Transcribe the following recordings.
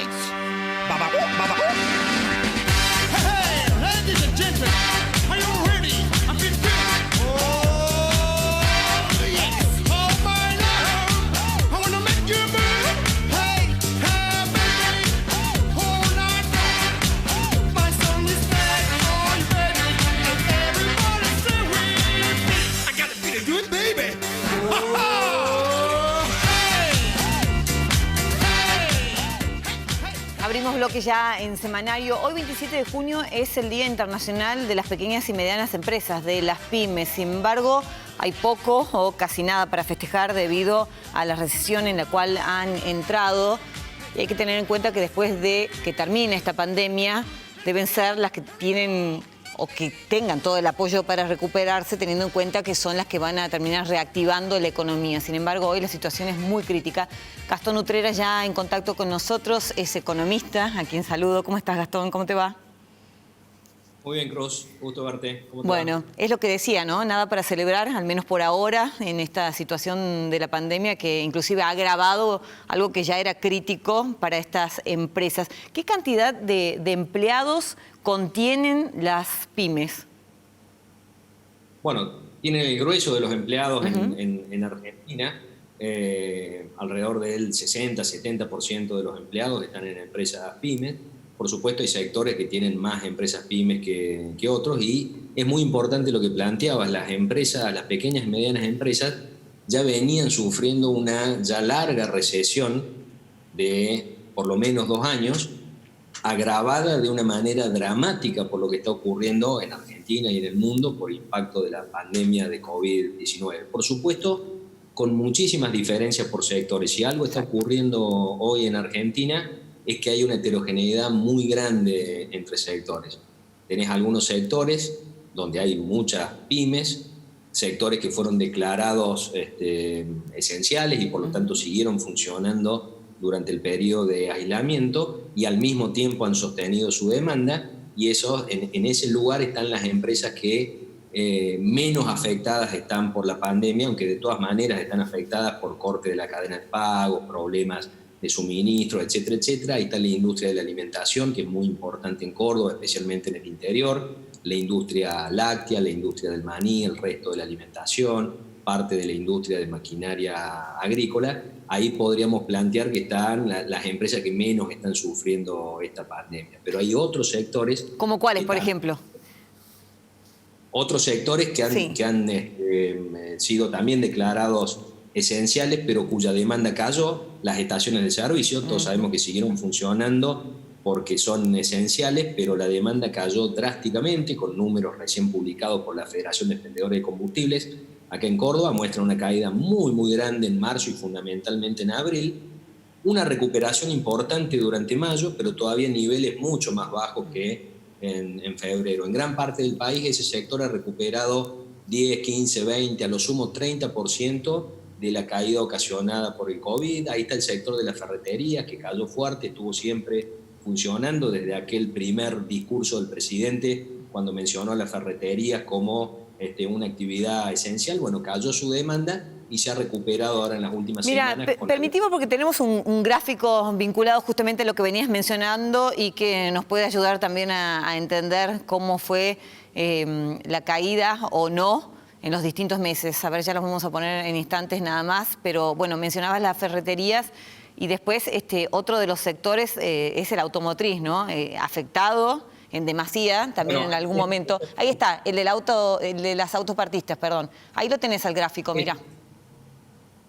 lights. Baba, baba. Hey, ladies and gentlemen, are you ready? I feel good. Oh, yes. Oh, my love, I wanna make you move. Hey, hey, baby, all night long. My song is made for you, baby, and everybody's with me. I gotta be the good baby. Abrimos bloque ya en semanario. Hoy, 27 de junio, es el Día Internacional de las Pequeñas y Medianas Empresas, de las pymes. Sin embargo, hay poco o casi nada para festejar debido a la recesión en la cual han entrado. Y hay que tener en cuenta que después de que termine esta pandemia, deben ser las que tienen o que tengan todo el apoyo para recuperarse, teniendo en cuenta que son las que van a terminar reactivando la economía. Sin embargo, hoy la situación es muy crítica. Gastón Utrera ya en contacto con nosotros, es economista, a quien saludo. ¿Cómo estás, Gastón? ¿Cómo te va? Muy bien, Cruz. Gusto verte. ¿Cómo te Bueno, va? es lo que decía, ¿no? Nada para celebrar, al menos por ahora, en esta situación de la pandemia que inclusive ha agravado algo que ya era crítico para estas empresas. ¿Qué cantidad de empleados contienen las pymes? Bueno, tienen el grueso de los empleados en Argentina. Alrededor del 60-70% de los empleados están en empresas pymes. Por supuesto, hay sectores que tienen más empresas pymes que otros, y es muy importante lo que planteabas. Las empresas, las pequeñas y medianas empresas, ya venían sufriendo una ya larga recesión de por lo menos 2 años, agravada de una manera dramática por lo que está ocurriendo en Argentina y en el mundo por el impacto de la pandemia de COVID-19. Por supuesto, con muchísimas diferencias por sectores. Si algo está ocurriendo hoy en Argentina es que hay una heterogeneidad muy grande entre sectores. Tenés algunos sectores donde hay muchas pymes, sectores que fueron declarados esenciales y por lo tanto siguieron funcionando durante el periodo de aislamiento y al mismo tiempo han sostenido su demanda, y eso, en ese lugar están las empresas que menos afectadas están por la pandemia, aunque de todas maneras están afectadas por corte de la cadena de pago, problemas de suministro, etcétera, etcétera. Ahí está la industria de la alimentación, que es muy importante en Córdoba, especialmente en el interior, la industria láctea, la industria del maní, el resto de la alimentación, parte de la industria de maquinaria agrícola. Ahí podríamos plantear que están las empresas que menos están sufriendo esta pandemia. Pero hay otros sectores... ¿Cómo cuáles, por ejemplo? Otros sectores que han sido también declarados esenciales, pero cuya demanda cayó, las estaciones de servicio. Todos sabemos que siguieron funcionando porque son esenciales, pero la demanda cayó drásticamente, con números recién publicados por la Federación de Expendedores de Combustibles. Acá en Córdoba muestra una caída muy, muy grande en marzo y fundamentalmente en abril, una recuperación importante durante mayo, pero todavía en niveles mucho más bajos que en febrero. En gran parte del país ese sector ha recuperado 10, 15, 20, a lo sumo 30% de la caída ocasionada por el COVID. Ahí está el sector de las ferreterías, que cayó fuerte, estuvo siempre funcionando desde aquel primer discurso del presidente cuando mencionó a las ferreterías como una actividad esencial. Bueno, cayó su demanda y se ha recuperado ahora en las últimas semanas. Mira, permitimos, porque tenemos un gráfico vinculado justamente a lo que venías mencionando y que nos puede ayudar también a entender cómo fue la caída o no en los distintos meses. A ver, ya los vamos a poner en instantes nada más, pero bueno, mencionabas las ferreterías y después otro de los sectores es el automotriz, ¿no? Afectado en demasía, también en algún momento. Ahí está, el de las autopartistas, perdón. Ahí lo tenés al gráfico, mirá.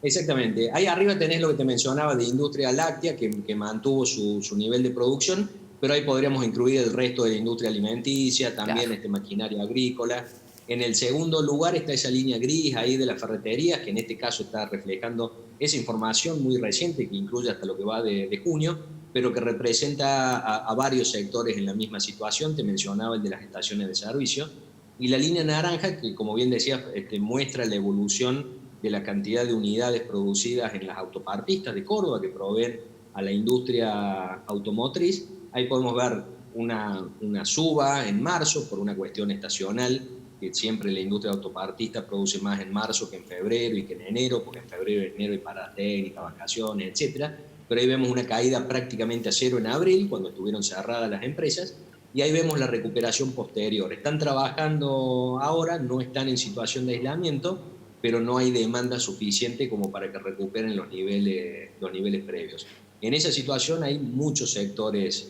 Exactamente. Ahí arriba tenés lo que te mencionaba de industria láctea, que mantuvo su nivel de producción, pero ahí podríamos incluir el resto de la industria alimenticia, también claro, maquinaria agrícola. En el segundo lugar está esa línea gris ahí de las ferreterías, que en este caso está reflejando esa información muy reciente, que incluye hasta lo que va de junio, pero que representa a varios sectores en la misma situación. Te mencionaba el de las estaciones de servicio. Y la línea naranja, que como bien decías, muestra la evolución de la cantidad de unidades producidas en las autopartistas de Córdoba, que proveen a la industria automotriz. Ahí podemos ver una suba en marzo por una cuestión estacional, que siempre la industria autopartista produce más en marzo que en febrero y que en enero, porque en febrero y enero hay parada técnica, vacaciones, etc. pero ahí vemos una caída prácticamente a cero en abril, cuando estuvieron cerradas las empresas, y ahí vemos la recuperación posterior. Están trabajando ahora, no están en situación de aislamiento, pero no hay demanda suficiente como para que recuperen los niveles previos. En esa situación hay muchos sectores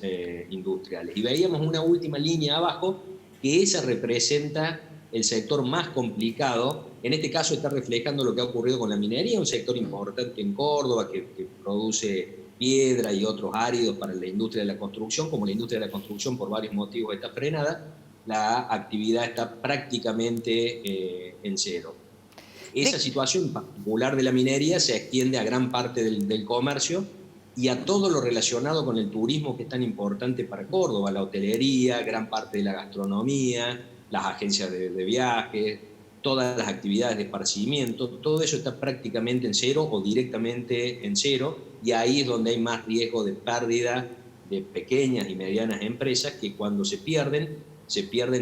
industriales. Y veíamos una última línea abajo, que esa representa el sector más complicado. En este caso está reflejando lo que ha ocurrido con la minería, un sector importante en Córdoba que produce piedra y otros áridos para la industria de la construcción. Como la industria de la construcción por varios motivos está frenada, la actividad está prácticamente en cero. Esa situación particular de la minería se extiende a gran parte del comercio y a todo lo relacionado con el turismo, que es tan importante para Córdoba, la hotelería, gran parte de la gastronomía, las agencias de viajes, todas las actividades de esparcimiento, todo eso está prácticamente en cero o directamente en cero, y ahí es donde hay más riesgo de pérdida de pequeñas y medianas empresas, que cuando se pierden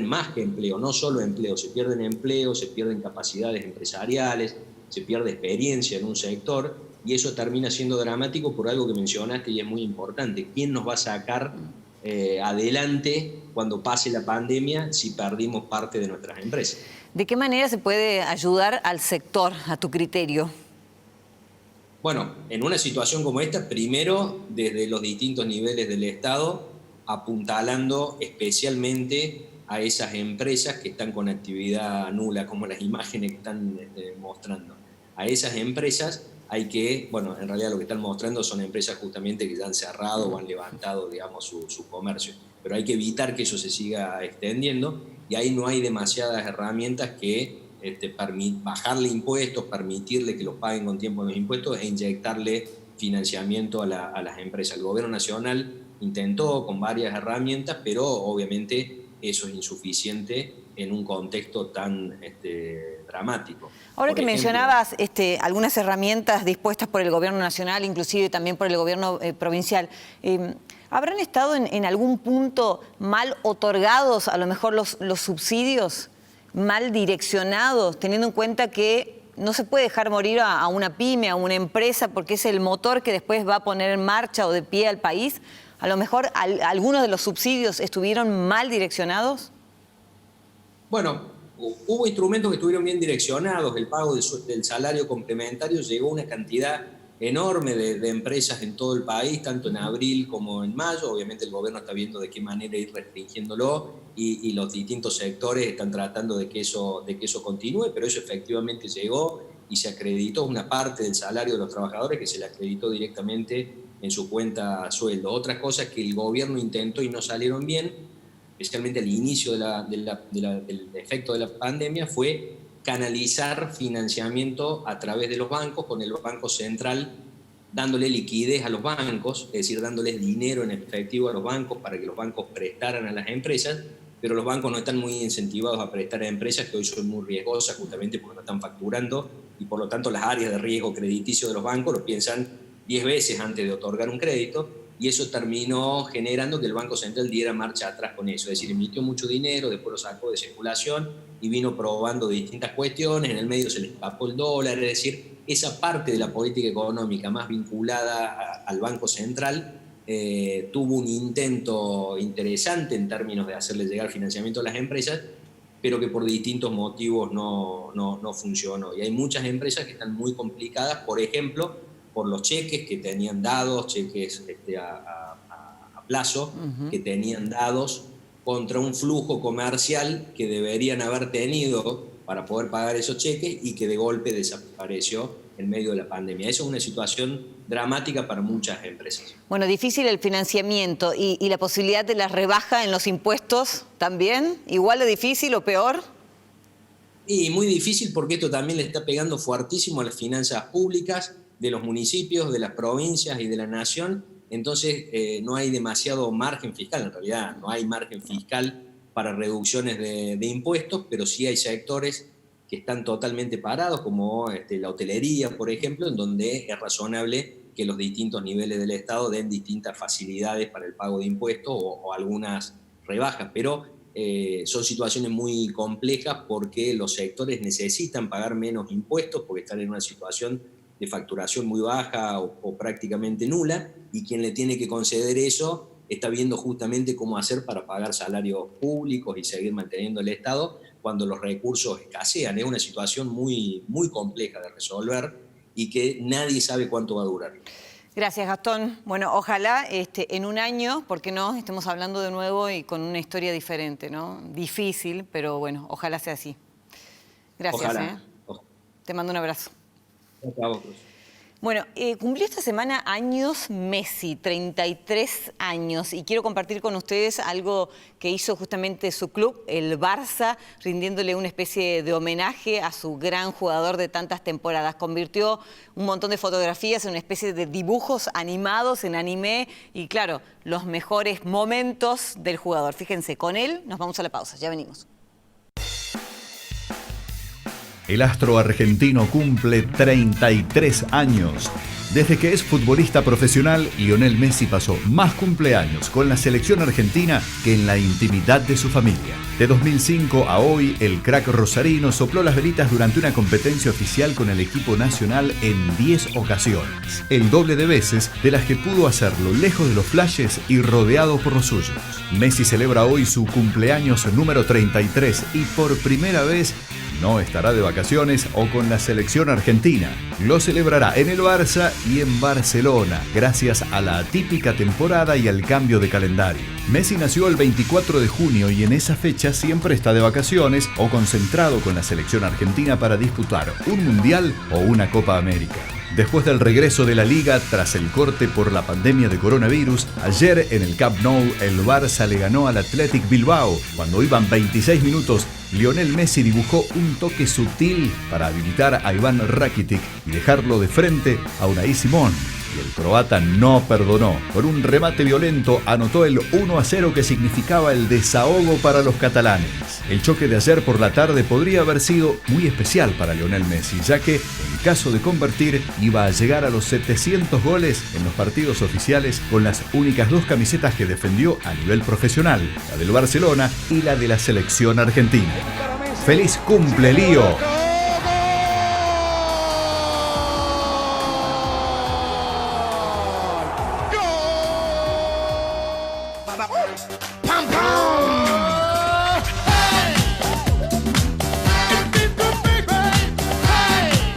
más que empleo, no solo empleo, se pierden capacidades empresariales, se pierde experiencia en un sector, y eso termina siendo dramático por algo que mencionaste y es muy importante. ¿Quién nos va a sacar adelante cuando pase la pandemia si perdimos parte de nuestras empresas? ¿De qué manera se puede ayudar al sector, a tu criterio? Bueno, en una situación como esta, primero desde los distintos niveles del Estado, apuntalando especialmente a esas empresas que están con actividad nula, como las imágenes que están mostrando. A esas empresas hay que, bueno, en realidad lo que están mostrando son empresas justamente que ya han cerrado o han levantado, digamos, su comercio. Pero hay que evitar que eso se siga extendiendo, y ahí no hay demasiadas herramientas que bajarle impuestos, permitirle que los paguen con tiempo los impuestos e inyectarle financiamiento a las empresas. El gobierno nacional intentó con varias herramientas, pero obviamente eso es insuficiente en un contexto tan dramático. Ahora que mencionabas algunas herramientas dispuestas por el gobierno nacional, inclusive también por el gobierno provincial, ¿habrán estado en algún punto mal otorgados a lo mejor los subsidios, mal direccionados, teniendo en cuenta que no se puede dejar morir a una pyme, a una empresa, porque es el motor que después va a poner en marcha o de pie al país? A lo mejor algunos de los subsidios estuvieron mal direccionados. Bueno, hubo instrumentos que estuvieron bien direccionados. El pago del salario complementario llegó a una cantidad enorme de empresas en todo el país, tanto en abril como en mayo. Obviamente el gobierno está viendo de qué manera ir restringiéndolo, y los distintos sectores están tratando de que eso continúe, pero eso efectivamente llegó y se acreditó una parte del salario de los trabajadores, que se le acreditó directamente en su cuenta sueldo. Otras cosas que el gobierno intentó y no salieron bien, especialmente al inicio del efecto de la pandemia, fue canalizar financiamiento a través de los bancos, con el Banco Central dándole liquidez a los bancos, es decir, dándoles dinero en efectivo a los bancos para que los bancos prestaran a las empresas, pero los bancos no están muy incentivados a prestar a empresas que hoy son muy riesgosas, justamente porque no están facturando, y por lo tanto las áreas de riesgo crediticio de los bancos lo piensan 10 veces antes de otorgar un crédito, y eso terminó generando que el Banco Central diera marcha atrás con eso. Es decir, emitió mucho dinero, después lo sacó de circulación y vino probando distintas cuestiones. En el medio se le escapó el dólar. Es decir, esa parte de la política económica más vinculada al Banco Central tuvo un intento interesante en términos de hacerle llegar financiamiento a las empresas, pero que por distintos motivos no funcionó. Y hay muchas empresas que están muy complicadas, por ejemplo, por los cheques que tenían dados, cheques a plazo, que tenían dados contra un flujo comercial que deberían haber tenido para poder pagar esos cheques, y que de golpe desapareció en medio de la pandemia. Eso es una situación dramática para muchas empresas. Bueno, difícil el financiamiento y la posibilidad de la rebaja en los impuestos también, igual de difícil o peor. Y muy difícil, porque esto también le está pegando fuertísimo a las finanzas públicas de los municipios, de las provincias y de la nación. Entonces no hay demasiado margen fiscal, en realidad no hay margen fiscal para reducciones de impuestos, pero sí hay sectores que están totalmente parados, como la hotelería, por ejemplo, en donde es razonable que los distintos niveles del Estado den distintas facilidades para el pago de impuestos o algunas rebajas, pero son situaciones muy complejas, porque los sectores necesitan pagar menos impuestos porque están en una situación de facturación muy baja o prácticamente nula, y quien le tiene que conceder eso está viendo justamente cómo hacer para pagar salarios públicos y seguir manteniendo el Estado cuando los recursos escasean. Es una situación muy, muy compleja de resolver y que nadie sabe cuánto va a durar. Gracias, Gastón. Bueno, ojalá en un año, ¿por qué no?, estemos hablando de nuevo y con una historia diferente, ¿no? Difícil, pero bueno, ojalá sea así. Gracias. Ojalá. Te mando un abrazo. Chao. Bueno, cumplió esta semana años Messi, 33 años, y quiero compartir con ustedes algo que hizo justamente su club, el Barça, rindiéndole una especie de homenaje a su gran jugador de tantas temporadas. Convirtió un montón de fotografías en una especie de dibujos animados en anime y, claro, los mejores momentos del jugador. Fíjense, con él nos vamos a la pausa, ya venimos. El astro argentino cumple 33 años. Desde que es futbolista profesional, Lionel Messi pasó más cumpleaños con la selección argentina que en la intimidad de su familia. De 2005 a hoy, el crack rosarino sopló las velitas durante una competencia oficial con el equipo nacional en 10 ocasiones. El doble de veces de las que pudo hacerlo lejos de los flashes y rodeado por los suyos. Messi celebra hoy su cumpleaños número 33 y por primera vez no estará de vacaciones o con la selección argentina. Lo celebrará en el Barça y en Barcelona, gracias a la atípica temporada y al cambio de calendario. Messi nació el 24 de junio y en esa fecha siempre está de vacaciones o concentrado con la selección argentina para disputar un Mundial o una Copa América. Después del regreso de la Liga tras el corte por la pandemia de coronavirus, ayer en el Camp Nou el Barça le ganó al Athletic Bilbao. Cuando iban 26 minutos, Lionel Messi dibujó un toque sutil para habilitar a Iván Rakitic y dejarlo de frente a Unai Simón. Y el croata no perdonó. Con un remate violento anotó el 1-0 que significaba el desahogo para los catalanes. El choque de ayer por la tarde podría haber sido muy especial para Lionel Messi, ya que en caso de convertir iba a llegar a los 700 goles en los partidos oficiales con las únicas dos camisetas que defendió a nivel profesional, la del Barcelona y la de la selección argentina. ¡Feliz cumple, Lío! Vamos.